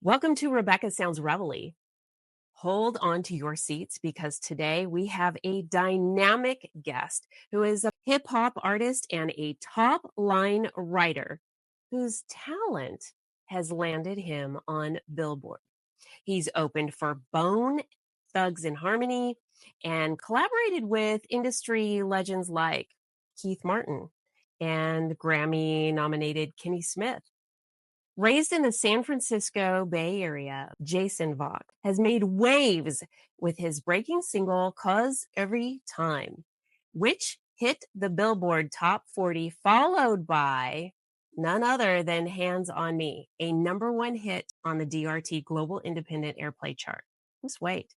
Welcome to Rebecca Sounds Reveille. Hold on to your seats because today we have a dynamic guest who is a hip hop artist and a top line writer whose talent has landed him on Billboard. He's opened for Bone, Thugs in Harmony, and collaborated with industry legends like Keith Martin and Grammy nominated Kenny Smith. Raised in the San Francisco Bay Area, Jaysin Voxx has made waves with his breaking single "'Cause Every Time," which hit the Billboard Top 40, followed by none other than Hands on Me, a number one hit on the DRT Global Independent Airplay chart. Just wait.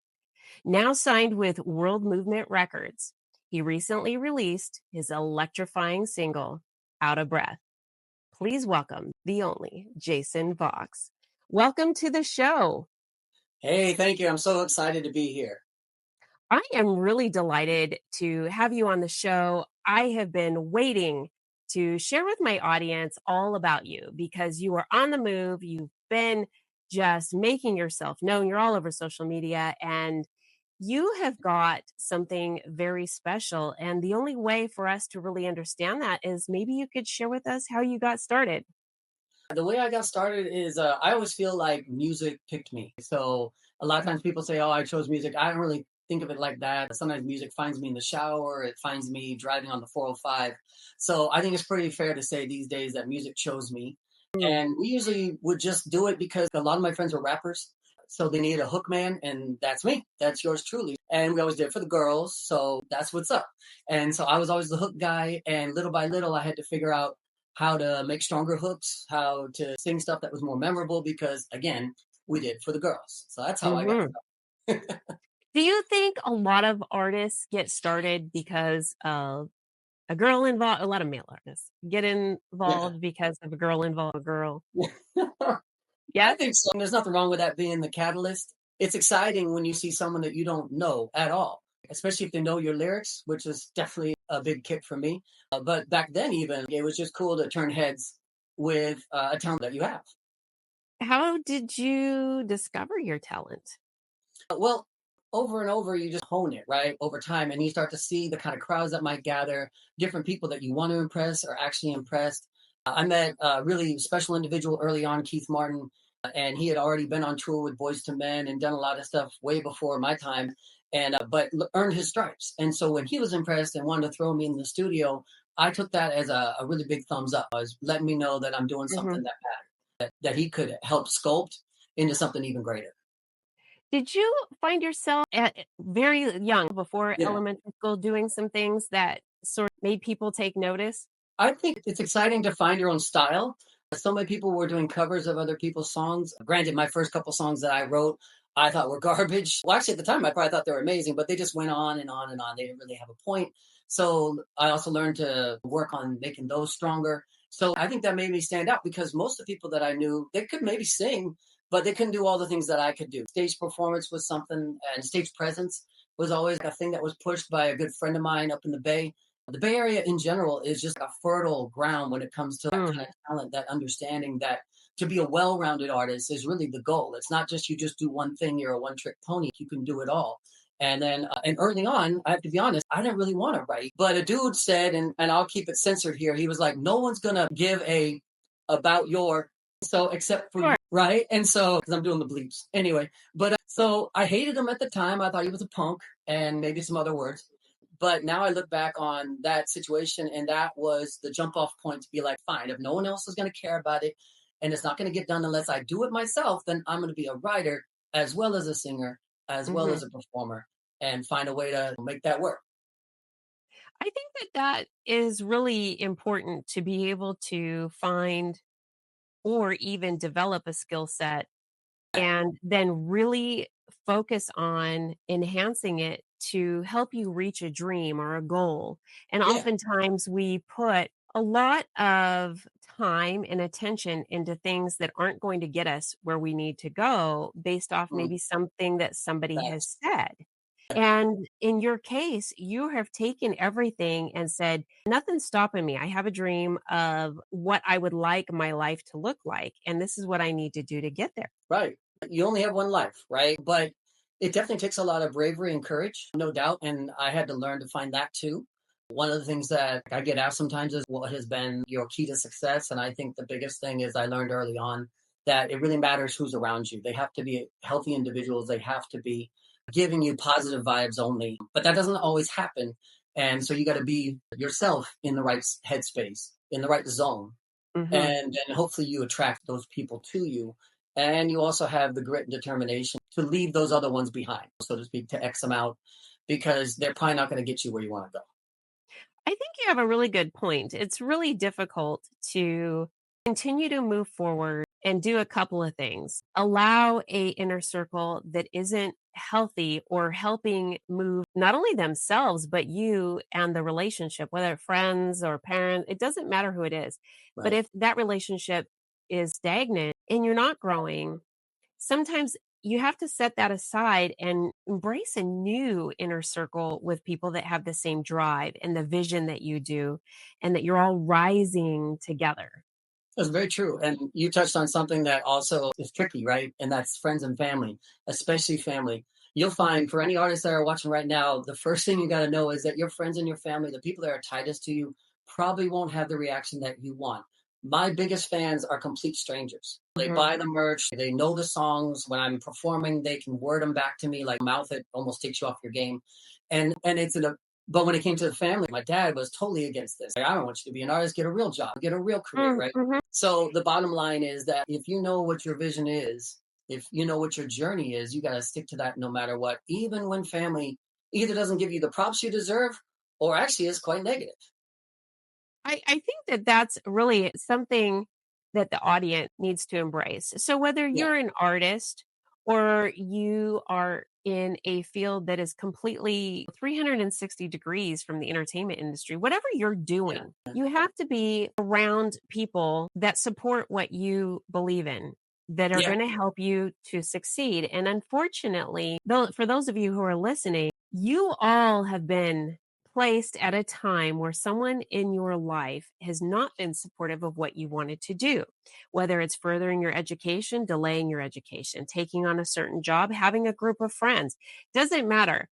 Now signed with World Movement Records, he recently released his electrifying single, "Outta Breath." Please welcome the only Jaysin Voxx. Welcome to the show. Hey, thank you. I'm so excited to be here. I am really delighted to have you on the show. I have been waiting to share with my audience all about you because you are on the move. You've been just making yourself known. You're all over social media and you have got something very special. And the only way for us to really understand that is maybe you could share with us how you got started. The way I got started is I always feel like music picked me. So a lot of times people say, "Oh, I chose music." I don't really think of it like that. Sometimes music finds me in the shower, it finds me driving on the 405. So I think it's pretty fair to say these days that music chose me. Mm. And we usually would just do it because a lot of my friends were rappers. So they needed a hook man, and that's me. That's yours truly. And we always did it for the girls. So that's what's up. And so I was always the hook guy. And little by little, I had to figure out how to make stronger hooks, how to sing stuff that was more memorable because, again, we did it for the girls. So that's how I got Mhm. started. Do you think a lot of artists get started because of a girl involved? A lot of male artists get Yeah. involved because of a girl involved a girl. I Yes? think so. There's nothing wrong with that being the catalyst. It's exciting when you see someone that you don't know at all, especially if they know your lyrics, which is definitely a big kick for me. But back then, even, it was just cool to turn heads with a talent that you have. How did you discover your talent? Well, over and over, you just hone it, right? Over time, and you start to see the kind of crowds that might gather, different people that you want to impress are actually impressed. I met a really special individual early on, Keith Martin, and he had already been on tour with Boys to Men and done a lot of stuff way before my time, and earned his stripes. And so when he was impressed and wanted to throw me in the studio, I took that as a really big thumbs up. It was letting me know that I'm doing Mhm. something that mattered, that he could help sculpt into something even greater. Did you find yourself at very young, before Yeah. elementary school, doing some things that sort of made people take notice? I think it's exciting to find your own style. So many people were doing covers of other people's songs. Granted, my first couple songs that I wrote, I thought were garbage. Well, actually, at the time, I probably thought they were amazing, but they just went on and on and on. They didn't really have a point. So I also learned to work on making those stronger. So I think that made me stand out because most of the people that I knew, they could maybe sing, but they couldn't do all the things that I could do. Stage performance was something, and stage presence was always a thing that was pushed by a good friend of mine up in the Bay Area in general is just a fertile ground when it comes to that Mm. kind of talent, that understanding that to be a well-rounded artist is really the goal. It's not just you just do one thing, you're a one-trick pony. You can do it all. And early on, I have to be honest, I didn't really want to write, but a dude said, and I'll keep it censored here. He was like, "No one's gonna give a about your so except for you, Sure. right?" And so, because I'm doing the bleeps anyway, but so I hated him at the time. I thought he was a punk, and maybe some other words. But now I look back on that situation, and that was the jump off point to be like, fine, if no one else is going to care about it and it's not going to get done unless I do it myself, then I'm going to be a writer as well as a singer, as well Mhm. as a performer, and find a way to make that work. I think that that is really important to be able to find or even develop a skill set and then really focus on enhancing it to help you reach a dream or a goal. And Yeah. oftentimes we put a lot of time and attention into things that aren't going to get us where we need to go based off Mm, maybe something that somebody has facts. said. And in your case, you have taken everything and said, nothing's stopping me. I have a dream of what I would like my life to look like. And this is what I need to do to get there. Right. You only have one life, right? But it definitely takes a lot of bravery and courage, no doubt. And I had to learn to find that too. One of the things that I get asked sometimes is what has been your key to success. And I think the biggest thing is I learned early on that it really matters who's around you. They have to be healthy individuals. They have to be giving you positive vibes only. But that doesn't always happen. And so you got to be yourself in the right headspace, in the right zone. Hmm. And then hopefully you attract those people to you. And you also have the grit and determination to leave those other ones behind, so to speak, to X them out, because they're probably not going to get you where you want to go. I think you have a really good point. It's really difficult to continue to move forward and do a couple of things. Allow a inner circle that isn't healthy or helping move not only themselves but you and the relationship, whether friends or parents, it doesn't matter who it is. But Right. if that relationship is stagnant and you're not growing, sometimes you have to set that aside and embrace a new inner circle with people that have the same drive and the vision that you do, and that you're all rising together. That's very true. And you touched on something that also is tricky, right? And that's friends and family, especially family. You'll find for any artists that are watching right now, the first thing you got to know is that your friends and your family, the people that are tightest to you, probably won't have the reaction that you want. My biggest fans are complete strangers. They Mhm. buy the merch, they know the songs. When I'm performing, they can word them back to me like mouth it almost takes you off your game. And it's an but when it came to the family, my dad was totally against this. Like, I don't want you to be an artist, get a real job, get a real career, right? Mhm. So the bottom line is that if you know what your vision is, if you know what your journey is, you got to stick to that no matter what, even when family either doesn't give you the props you deserve or actually is quite negative. I think that that's really something that the audience needs to embrace. So whether Yeah. you're an artist or you are in a field that is completely 360 degrees from the entertainment industry, whatever you're Yeah. doing, you have to be around people that support what you believe in, that are Yeah. going to help you to succeed. And unfortunately, though, for those of you who are listening, you all have been placed at a time where someone in your life has not been supportive of what you wanted to do, whether it's furthering your education, delaying your education, taking on a certain job, having a group of friends, doesn't matter.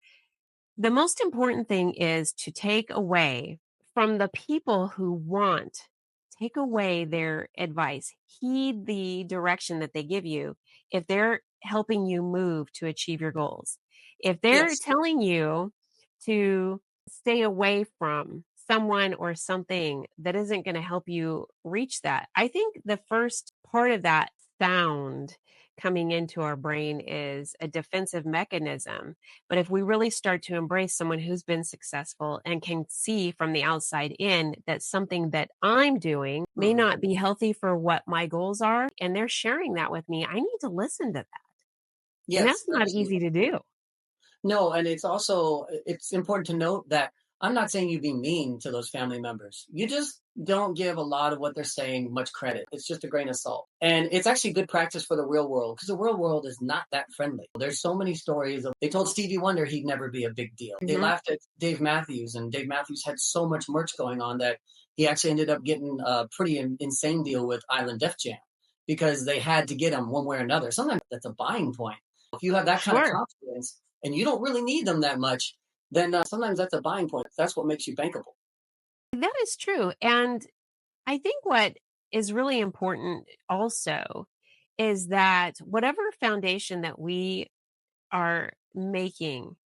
The most important thing is to take away from the people who want, take away their advice, heed the direction that they give you if they're helping you move to achieve your goals. If they're Yes. telling you to stay away from someone or something that isn't going to help you reach that, I think the first part of that sound coming into our brain is a defensive mechanism. But if we really start to embrace someone who's been successful and can see from the outside in that something that I'm doing may Mhm. not be healthy for what my goals are, and they're sharing that with me, I need to listen to that. And Yes, that's not easy absolutely. to do. No, and it's also it's important to note that I'm not saying you be mean to those family members. You just don't give a lot of what they're saying much credit. It's just a grain of salt. And it's actually good practice for the real world because the real world is not that friendly. There's so many stories of they told Stevie Wonder he'd never be a big deal. They Mhm. laughed at Dave Matthews, and Dave Matthews had so much merch going on that he actually ended up getting a pretty insane deal with Island Def Jam because they had to get him one way or another. Sometimes that's a buying point. If you have that kind of Sure. confidence and you don't really need them that much, then sometimes that's a buying point. That's what makes you bankable. That is true. And I think what is really important also is that whatever foundation that we are making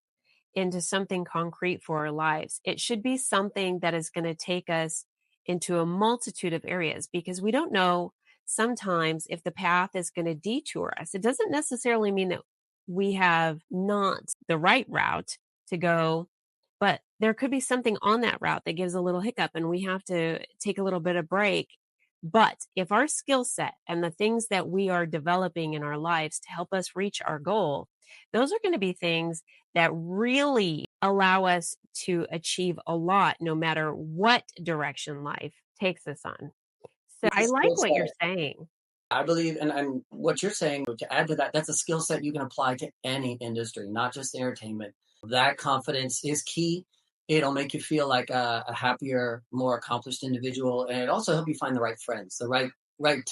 into something concrete for our lives, it should be something that is going to take us into a multitude of areas because we don't know sometimes if the path is going to detour us. It doesn't necessarily mean that we have not the right route to go, but there could be something on that route that gives a little hiccup and we have to take a little bit of break. But if our skill set and the things that we are developing in our lives to help us reach our goal, those are going to be things that really allow us to achieve a lot no matter what direction life takes us on. So It's a I like skill what you're set. saying. I believe, and what you're saying to add to that, that's a skill set you can apply to any industry, not just entertainment. That confidence is key. It'll make you feel like a happier, more accomplished individual, and it also help you find the right friends, the right,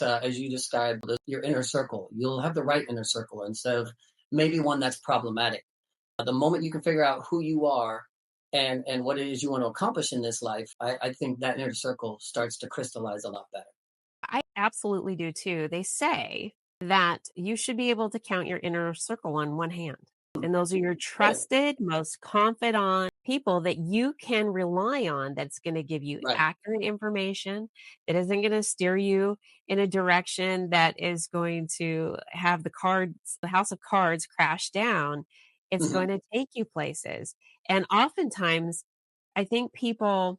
as you described, your inner circle. You'll have the right inner circle instead of maybe one that's problematic. The moment you can figure out who you are and what it is you want to accomplish in this life, I think that inner circle starts to crystallize a lot better. I absolutely do too. They say that you should be able to count your inner circle on one hand. And those are your Good. trusted, most confidant people that you can rely on that's going to give you Right. accurate information, that isn't going to steer you in a direction that is going to have the house of cards crash down. It's Hmm. going to take you places. And oftentimes, I think you'll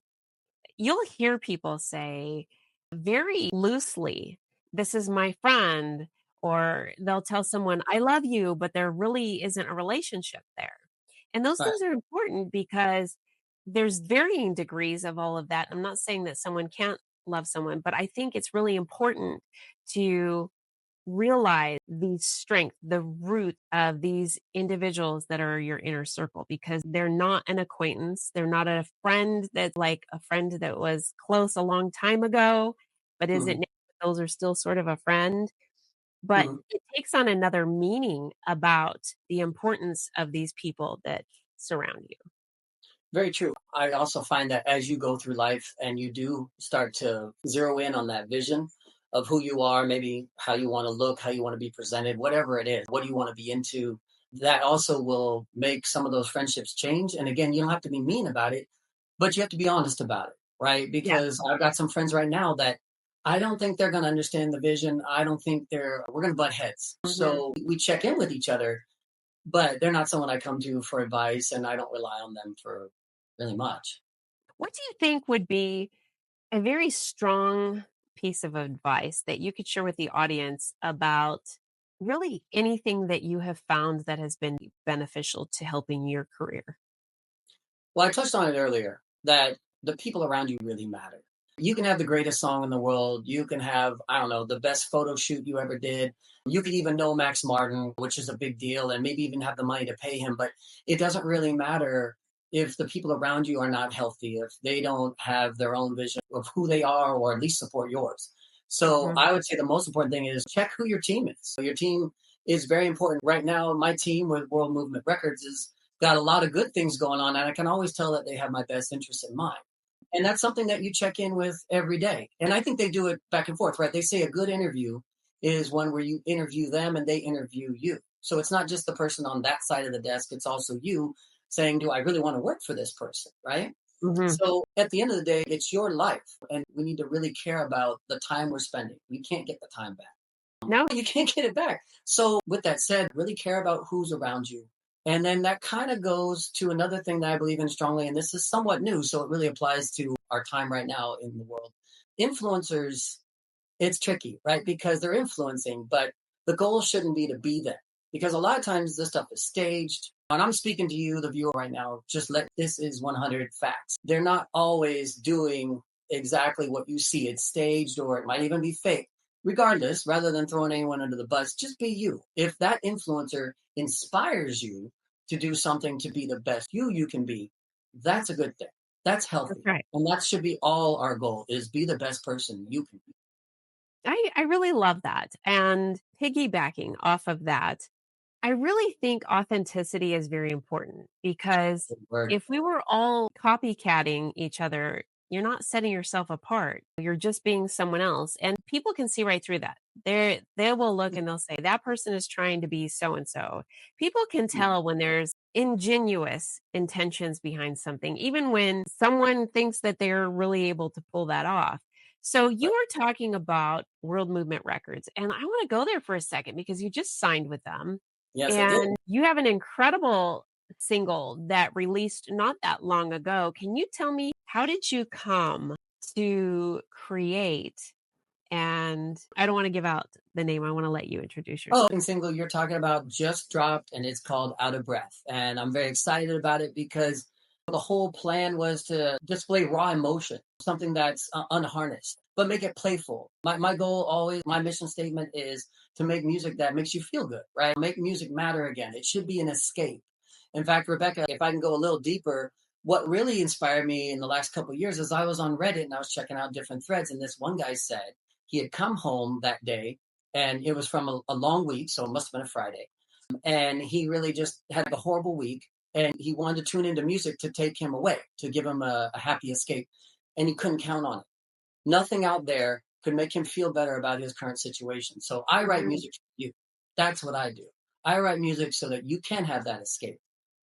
hear people say very loosely, "This is my friend," or they'll tell someone, "I love you," but there really isn't a relationship there. And those Right. things are important because there's varying degrees of all of that. I'm not saying that someone can't love someone, but I think it's really important to realize the strength, the root of these individuals that are your inner circle because they're not an acquaintance. They're not a friend that's like a friend that was close a long time ago, but isn't Hmm. now. Those are still sort of a friend. But Hmm. it takes on another meaning about the importance of these people that surround you. Very true. I also find that as you go through life and you do start to zero in on that vision of who you are, maybe how you want to look, how you want to be presented, whatever it is, what do you want to be into, that also will make some of those friendships change. And again, you don't have to be mean about it, but you have to be honest about it, right? Yeah. Because I've got some friends right now that I don't think they're going to understand the vision. I don't think we're going to butt heads. Mhm. So we check in with each other, but they're not someone I come to for advice and I don't rely on them for really much. What do you think would be a very strong piece of advice that you could share with the audience about really anything that you have found that has been beneficial to helping your career? Well, I touched on it earlier that the people around you really matter. You can have the greatest song in the world. You can have, I don't know, the best photo shoot you ever did. You could even know Max Martin, which is a big deal, and maybe even have the money to pay him. But it doesn't really matter if the people around you are not healthy, if they don't have their own vision of who they are, or at least support yours. So Mhm. I would say the most important thing is check who your team is. So your team is very important. Right now, my team with World Movement Records is got a lot of good things going on, and I can always tell that they have my best interest in mind. And that's something that you check in with every day. And I think they do it back and forth, right? They say a good interview is one where you interview them and they interview you. So it's not just the person on that side of the desk, it's also you saying, do I really want to work for this person, right? Mhm. So at the end of the day, it's your life, and we need to really care about the time we're spending. We can't get the time back. No. You can't get it back. So, with that said, really care about who's around you. And then that kind of goes to another thing that I believe in strongly, and this is somewhat new, so it really applies to our time right now in the world. Influencers, it's tricky, right? Because they're influencing, but the goal shouldn't be to be them. Because a lot of times this stuff is staged. And I'm speaking to you, the viewer, right now. Just let this is 100 facts. They're not always doing exactly what you see. It's staged or it might even be fake. Regardless, rather than throwing anyone under the bus, just be you. If that influencer inspires you to do something to be the best you can be, that's a good thing. That's That's healthy. right. And that should be all our goal is be the best person you can be. I really love that. And piggybacking off of that, I really think authenticity is very important because Good word. if we were all copycatting each other, you're not setting yourself apart. You're just being someone else. And people can see right through that. They will look and they'll say, that person is trying to be so and so. People can tell when there's ingenuous intentions behind something, even when someone thinks that they're really able to pull that off. So you Right. were talking about World Movement Records, and I want to go there for a second because you just signed with them. Yes, I did. And you have an incredible single that released not that long ago. Can you tell me how did you come to create? And I don't want to give out the name. I want to let you introduce Oh, yourself. single you're talking about just dropped and it's called Outta Breath. And I'm very excited about it because the whole plan was to display raw emotion, something that's unharnessed, but make it playful. My goal always, my mission statement is to make music that makes you feel good, right? Make music matter again. It should be an escape. In fact, Rebecca, if I can go a little deeper, what really inspired me in the last couple of years is I was on Reddit and I was checking out different threads. And this one guy said he had come home that day and it was from a long week. So it must have been a Friday. And he really just had a horrible week. And he wanted to tune into music to take him away, to give him a happy escape. And he couldn't count on it. Nothing out there could make him feel better about his current situation. So I write Mhm. music for you. That's what I do. I write music so that you can have that escape.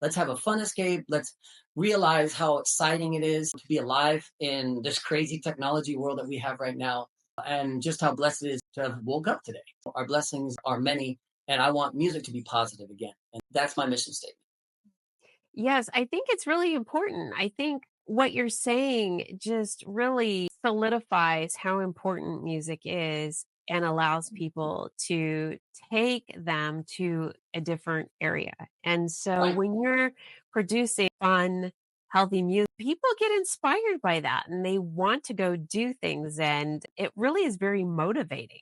Let's have a fun escape. Let's realize how exciting it is to be alive in this crazy technology world that we have right now, and just how blessed it is to have woke up today. Our blessings are many, and I want music to be positive again. And that's my mission statement. Yes, I think it's really important. I think what you're saying just really solidifies how important music is and allows people to take them to a different area. And so Right. when you're producing fun, healthy music, people get inspired by that and they want to go do things. And it really is very motivating.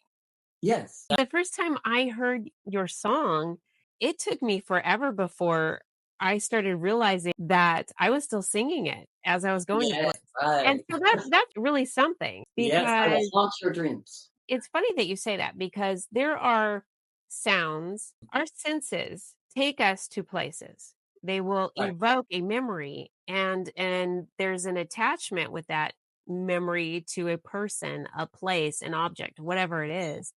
Yes. The first time I heard your song, it took me forever before I started realizing that I was still singing it as I was going to Yes. place. And Right. so that's really something Yes. I will because haunt your dreams. it's funny that you say that because there are sounds, our senses take us to places. They will Right. evoke a memory and there's an attachment with that memory to a person, a place, an object, whatever it is.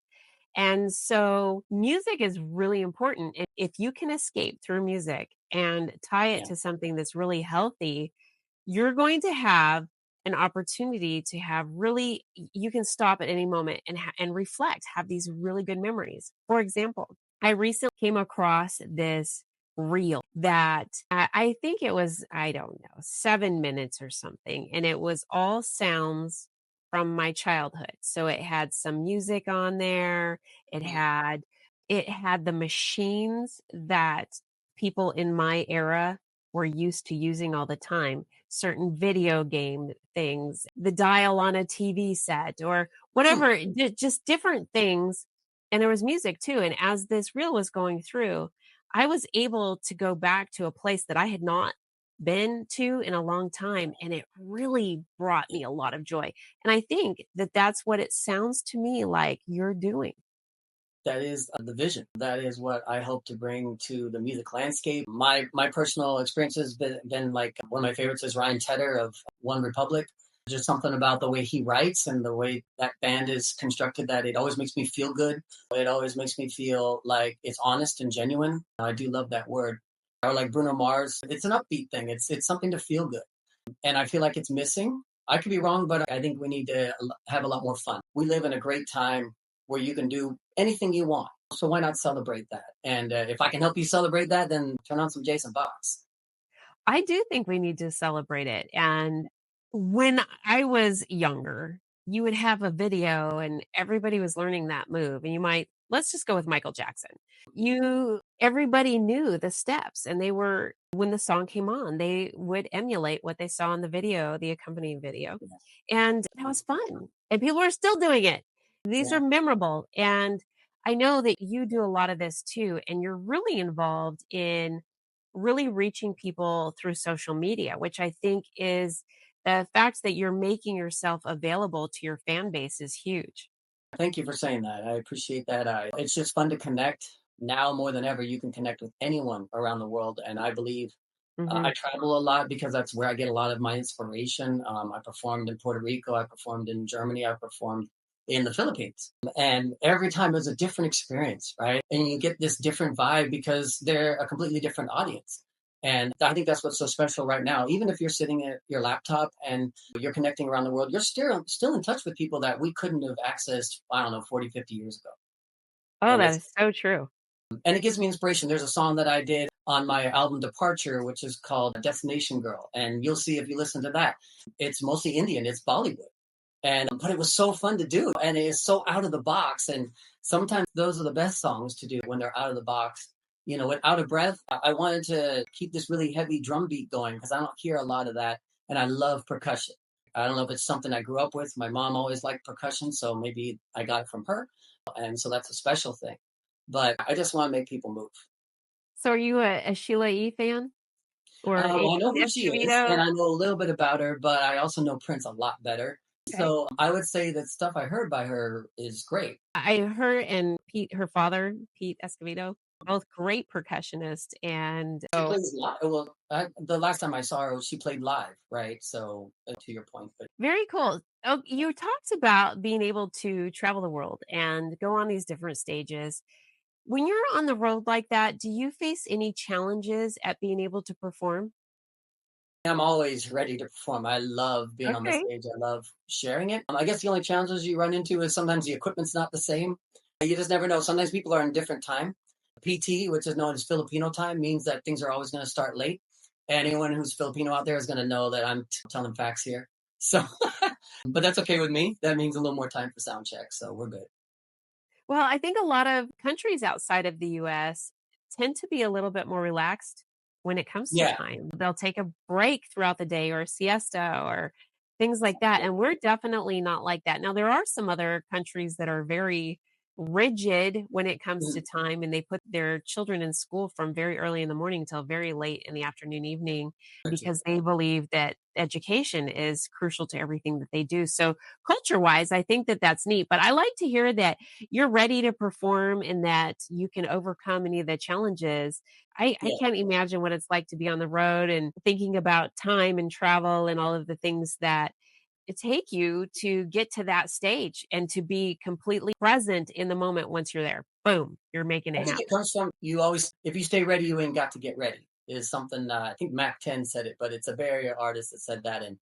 And so music is really important. If you can escape through music and tie it Yeah. to something that's really healthy, you're going to have an opportunity to have really you can stop at any moment and reflect, have these really good memories. For example, I recently came across this reel that I think it was, I don't know, 7 minutes or something. And it was all sounds from my childhood. So it had some music on there. It had it had the machines that people in my era were used to using all the time, certain video game things, the dial on a TV set or Hmm. whatever, just different things. And there was music too. And as this reel was going through, I was able to go back to a place that I had not been to in a long time. And it really brought me a lot of joy. And I think that that's what it sounds to me like you're doing. That is the vision. That is what I hope to bring to the music landscape. My personal experience has been like one of my favorites is Ryan Tedder of One Republic. Just something about the way he writes and the way that band is constructed that it always makes me feel good. It always makes me feel like it's honest and genuine. I do love that word. Or like Bruno Mars, it's an upbeat thing. It's something to feel good. And I feel like it's missing. I could be wrong, but I think we need to have a lot more fun. We live in a great time where you can do anything you want. So why not celebrate that? And if I can help you celebrate that, then turn on some Jaysin Voxx. I do think we need to celebrate it. And when I was younger, you would have a video and everybody was learning that move. And you might, let's just go with Michael Jackson. Everybody knew the steps and they were, when the song came on, they would emulate what they saw in the video, the accompanying video. Yeah. And that was fun. And people are still doing it. These Yeah. are memorable. And I know that you do a lot of this too. And you're really involved in really reaching people through social media, which I think is the fact that you're making yourself available to your fan base is huge. Thank you for saying that. I appreciate that. It's just fun to connect. Now more than ever, you can connect with anyone around the world. And I believe I Mhm. travel a lot because that's where I get a lot of my inspiration. I performed in Puerto Rico, I performed in Germany, I performed in the Philippines. And every time is a different experience, right? And you get this different vibe because they're a completely different audience. And I think that's what's so special right now. Even if you're sitting at your laptop and you're connecting around the world, you're still in touch with people that we couldn't have accessed, I don't know, 40, 50 years ago. Oh, And that it's is so true. and it gives me inspiration. There's a song that I did on my album Departure, which is called Destination Girl. And you'll see if you listen to that, it's mostly Indian, it's Bollywood. And but it was so fun to do. And it is so out of the box. And sometimes those are the best songs to do when they're out of the box. You know, with Outta Breath, I wanted to keep this really heavy drum beat going because I don't hear a lot of that. And I love percussion. I don't know if it's something I grew up with. My mom always liked percussion, so maybe I got it from her. And so that's a special thing. But I just want to make people move. So are you a Sheila E. fan or a Well, I know Pete who she is, and Escovedo? I know a little bit about her, but I also know Prince a lot better. Okay. So I would say that stuff I heard by her is great. Her and Pete, her father, Pete Escovedo, both great percussionists. And She so plays live. Well, the last time I saw her, she played live, right? So to your point, but very cool. Oh, you talked about being able to travel the world and go on these different stages. When you're on the road like that, do you face any challenges at being able to perform? I'm always ready to perform. I love being on the Okay. stage. I love sharing it. I guess the only challenges you run into is sometimes the equipment's not the same. You just never know. Sometimes people are in different time. PT, which is known as Filipino time, means that things are always going to start late. Anyone who's Filipino out there is going to know that I'm telling facts here. So, but that's okay with me. That means a little more time for sound check. So we're good. Well, I think a lot of countries outside of the US tend to be a little bit more relaxed when it comes to Yeah. time. They'll take a break throughout the day or a siesta or things like that. And we're definitely not like that. Now, there are some other countries that are very rigid when it comes to Mhm. time, and they put their children in school from very early in the morning until very late in the afternoon, evening, because they believe that education is crucial to everything that they do. So, culture wise, I think that that's neat. But I like to hear that you're ready to perform and that you can overcome any of the challenges. I Yeah. can't imagine what it's like to be on the road and thinking about time and travel and all of the things that it take you to get to that stage and to be completely present in the moment once you're there. Boom, you're making I it think it happen. comes from you always, if you stay ready, you ain't got to get ready, is something I think Mac 10 said it, but it's a barrier artist that said that. And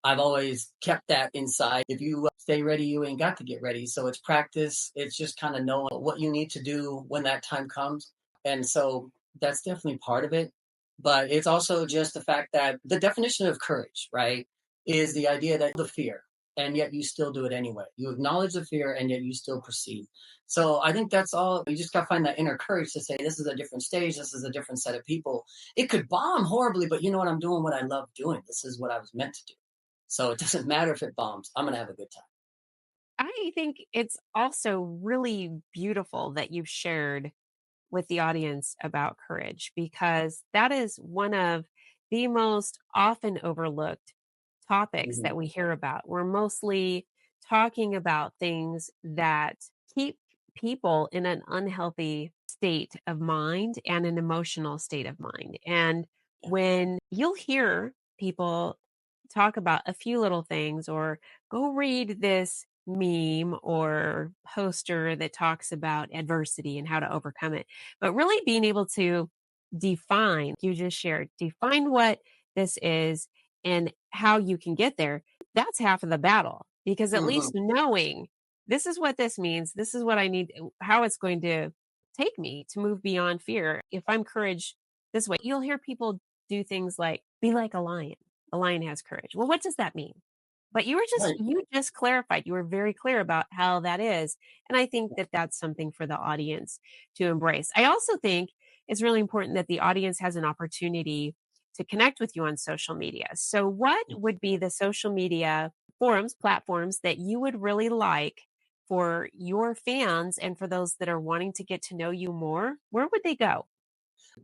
I've always kept that inside. If you stay ready, you ain't got to get ready. So it's practice. It's just kind of knowing what you need to do when that time comes. And so that's definitely part of it. But it's also just the fact that the definition of courage, right, is the idea that the fear, and yet you still do it anyway. You acknowledge the fear, and yet you still proceed. So I think that's all. You just got to find that inner courage to say, this is a different stage. This is a different set of people. It could bomb horribly, but you know what? I'm doing what I love doing. This is what I was meant to do. So it doesn't matter if it bombs. I'm going to have a good time. I think it's also really beautiful that you've shared with the audience about courage because that is one of the most often overlooked topics Mhm. that we hear about. We're mostly talking about things that keep people in an unhealthy state of mind and an emotional state of mind. And Yeah. when you'll hear people talk about a few little things or go read this meme or poster that talks about adversity and how to overcome it, but really being able to define, you just shared, define what this is and how you can get there, that's half of the battle. Because at Mhm. least knowing this is what this means, this is what I need, how it's going to take me to move beyond fear. If I'm courage this way, you'll hear people do things like be like a lion. A lion has courage. Well, what does that mean? But Right. you just clarified. You were very clear about how that is. And I think that that's something for the audience to embrace. I also think it's really important that the audience has an opportunity to connect with you on social media. So, what would be the social media forums, platforms that you would really like for your fans and for those that are wanting to get to know you more? Where would they go?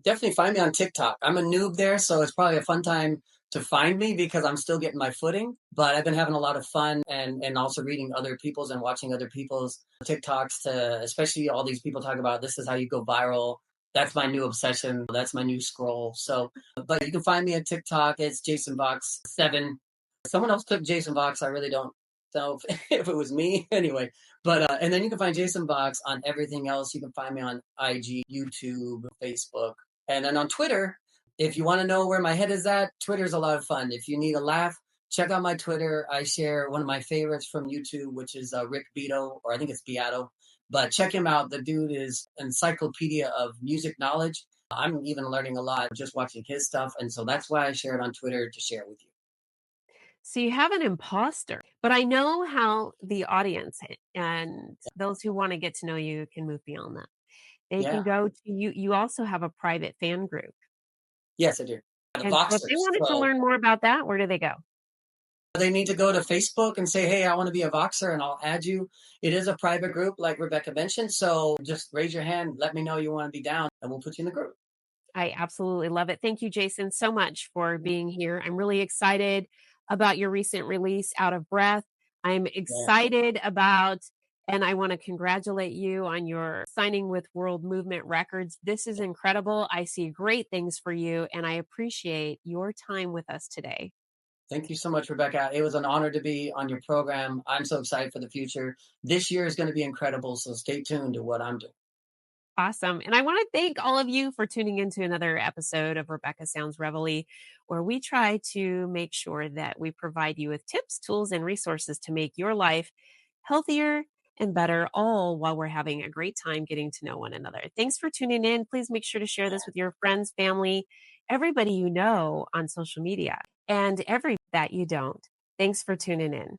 Definitely find me on TikTok. I'm a noob there, so it's probably a fun time to find me because I'm still getting my footing. But I've been having a lot of fun and also reading other people's and watching other people's TikToks to especially all these people talk about this is how you go viral. That's my new obsession. That's my new scroll. So, but you can find me on TikTok. It's Jaysin Voxx 7. Someone else took Jaysin Voxx. I really don't know if it was me anyway. But and then you can find Jaysin Voxx on everything else. You can find me on IG, YouTube, Facebook. And then on Twitter, if you want to know where my head is at, Twitter's a lot of fun. If you need a laugh, check out my Twitter. I share one of my favorites from YouTube, which is Rick Beato, or I think it's Beato. But check him out. The dude is encyclopedia of music knowledge. I'm even learning a lot just watching his stuff. And so that's why I share it on Twitter to share it with you. So you have an imposter, but I know how the audience and those who want to get to know you can move beyond that. They can Yeah. go to you. You also have a private fan group. Yes, I do. The And so if they Voxers. wanted to So learn more about that, where do they go? they need to go to Facebook and say, hey, I want to be a Voxer and I'll add you. It is a private group, like Rebecca mentioned. So just raise your hand, let me know you want to be down, and we'll put you in the group. I absolutely love it. Thank you, Jason, so much for being here. I'm really excited about your recent release, Out of Breath. I'm Yeah. excited about, and I want to congratulate you on your signing with World Movement Records. This is incredible. I see great things for you, and I appreciate your time with us today. Thank you so much, Rebecca. It was an honor to be on your program. I'm so excited for the future. This year is going to be incredible, so stay tuned to what I'm doing. Awesome. And I want to thank all of you for tuning into another episode of Rebecca Sounds Reveille, where we try to make sure that we provide you with tips, tools, and resources to make your life healthier and better, all while we're having a great time getting to know one another. Thanks for tuning in. Please make sure to share this with your friends, family, everybody you know on social media, and every that you don't. Thanks for tuning in.